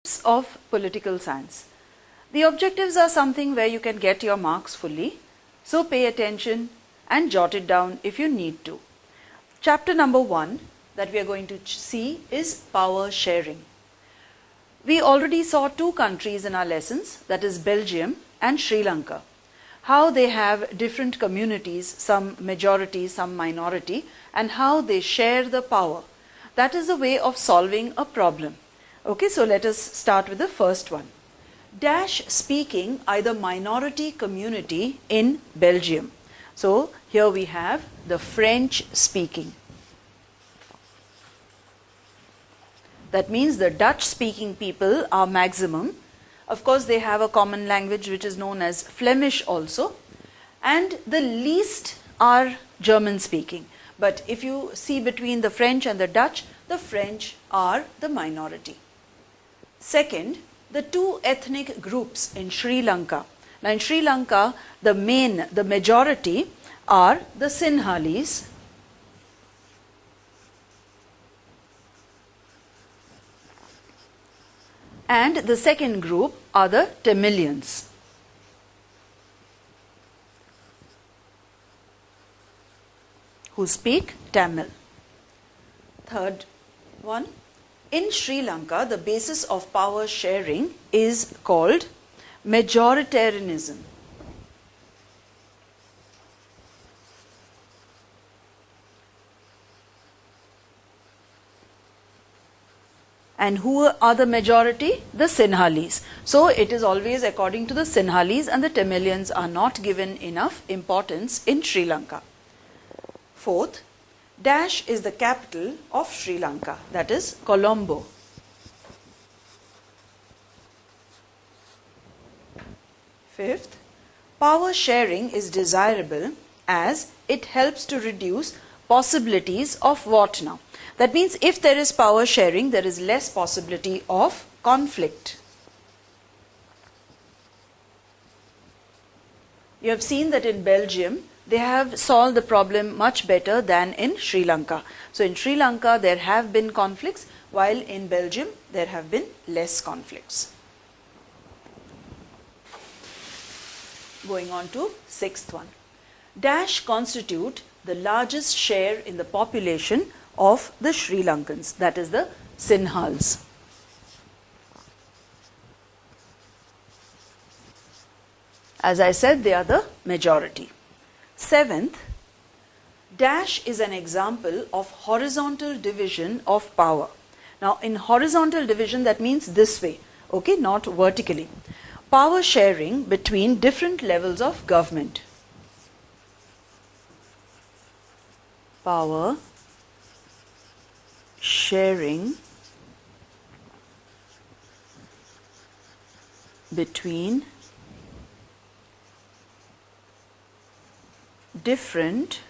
of political science. The objectives are something where you can get your marks fully, so pay attention and jot it down if you need to. Chapter number 1 that we are going to see is power sharing. We already saw two countries in our lessons, that is Belgium and Sri Lanka. How they have different communities, some majority, some minority, and how they share the power. That is a way of solving a problem. Okay, so let us start with the first one. Dash speaking either minority community in Belgium. So here we have the French speaking. That means the Dutch speaking people are maximum. Of course, they have a common language which is known as Flemish also. And the least are German speaking. But if you see between the French and the Dutch are the minority. Second, the two ethnic groups in Sri Lanka. Now in Sri Lanka, the majority are the Sinhalese and the second group are the Tamilians. Who speak Tamil. Third one, in Sri Lanka, the basis of power sharing is called majoritarianism. And who are the majority? The Sinhalese. So it is always according to the Sinhalese, and the Tamilians are not given enough importance in Sri Lanka. Fourth, Dash is the capital of Sri Lanka, that is Colombo. Fifth, power sharing is desirable as it helps to reduce possibilities of what now? That means if there is power sharing, there is less possibility of conflict. You have seen that in Belgium, they have solved the problem much better than in Sri Lanka. So in Sri Lanka, there have been conflicts, while in Belgium, there have been less conflicts. Going on to sixth one. Dash constitute the largest share in the population of the Sri Lankans, that is the Sinhals. As I said, they are the majority. Seventh, Dash is an example of horizontal division of power. Now in horizontal division, that means this way, okay, not vertically. Power sharing between different levels of government. Power sharing between different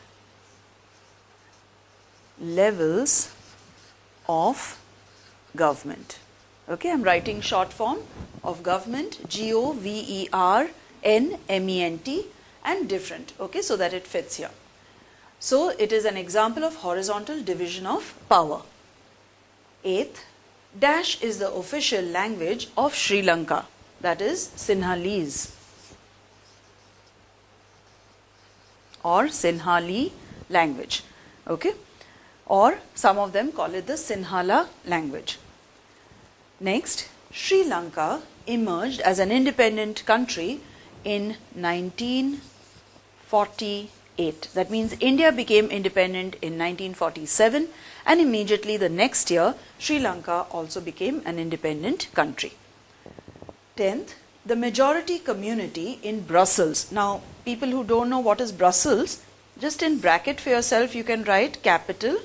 levels of government. Okay, I'm writing short form of government, Government, and different, okay, so that it fits here. So it is an example of horizontal division of power. Eighth, Dash is the official language of Sri Lanka, that is Sinhalese or Sinhali language, okay, or some of them call it the Sinhala language. Next, Sri Lanka emerged as an independent country in 1948. That means India became independent in 1947, and immediately the next year Sri Lanka also became an independent country. 10th, the majority community in Brussels. Now, people who don't know what is Brussels, just in bracket for yourself you can write capital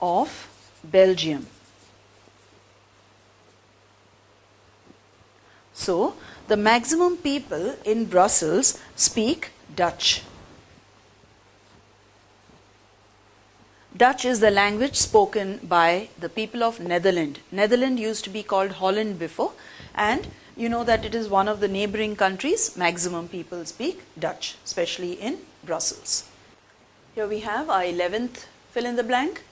of Belgium. So, the maximum people in Brussels speak Dutch. Dutch is the language spoken by the people of Netherlands. Netherlands used to be called Holland before, and you know that it is one of the neighboring countries. Maximum people speak Dutch, especially in Brussels. Here we have our 11th fill in the blank.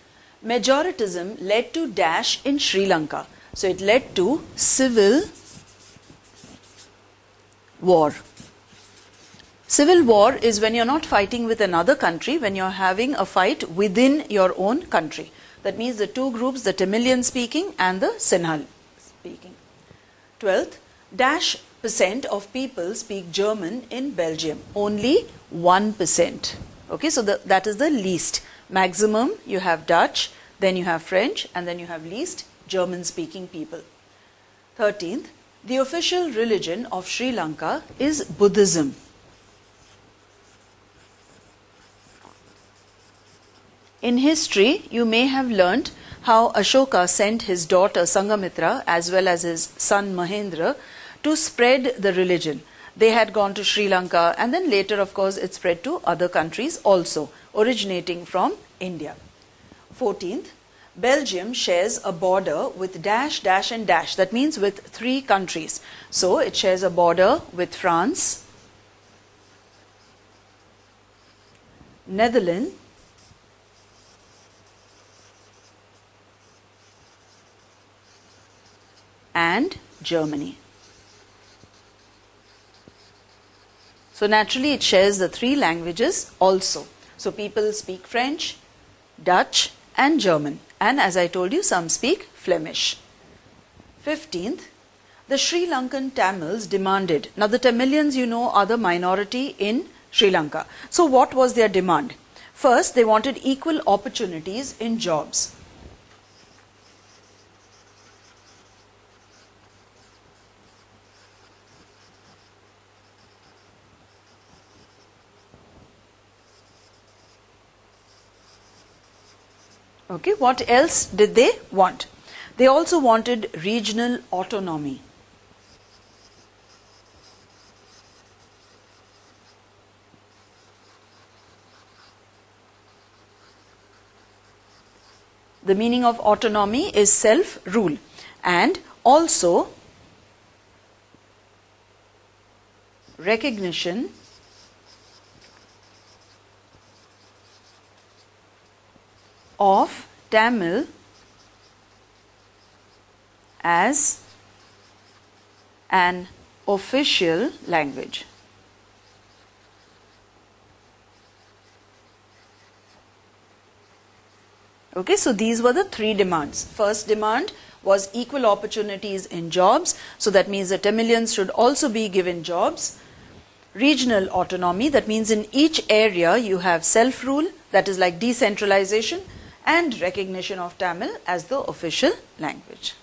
Majoritism led to dash in Sri Lanka. So it led to civil war. Civil war is when you're not fighting with another country, when you're having a fight within your own country. That means the two groups, the Tamilian speaking and the Sinhal speaking. 12th, dash percent of people speak German in Belgium. Only 1%. Okay, so that is the least. Maximum, you have Dutch, then you have French, and then you have least German speaking people. 13th, the official religion of Sri Lanka is Buddhism. In history, you may have learnt how Ashoka sent his daughter Sangamitra as well as his son Mahendra to spread the religion. They had gone to Sri Lanka, and then later, of course, it spread to other countries also, originating from India. 14th, Belgium shares a border with dash, dash and dash. That means with 3 countries. So it shares a border with France, Netherlands, and Germany. So naturally it shares the 3 languages also. So people speak French, Dutch and German, and as I told you, some speak Flemish. 15th, the Sri Lankan Tamils demanded. Now the Tamilians, you know, are the minority in Sri Lanka. So what was their demand? First, they wanted equal opportunities in jobs. Okay, what else did they want? They also wanted regional autonomy. The meaning of autonomy is self-rule, and also recognition of Tamil as an official language. Okay, so these were the 3 demands. First demand was equal opportunities in jobs. So that means the Tamilians should also be given jobs. Regional autonomy, that means in each area you have self-rule, that is like decentralization, and recognition of Tamil as the official language.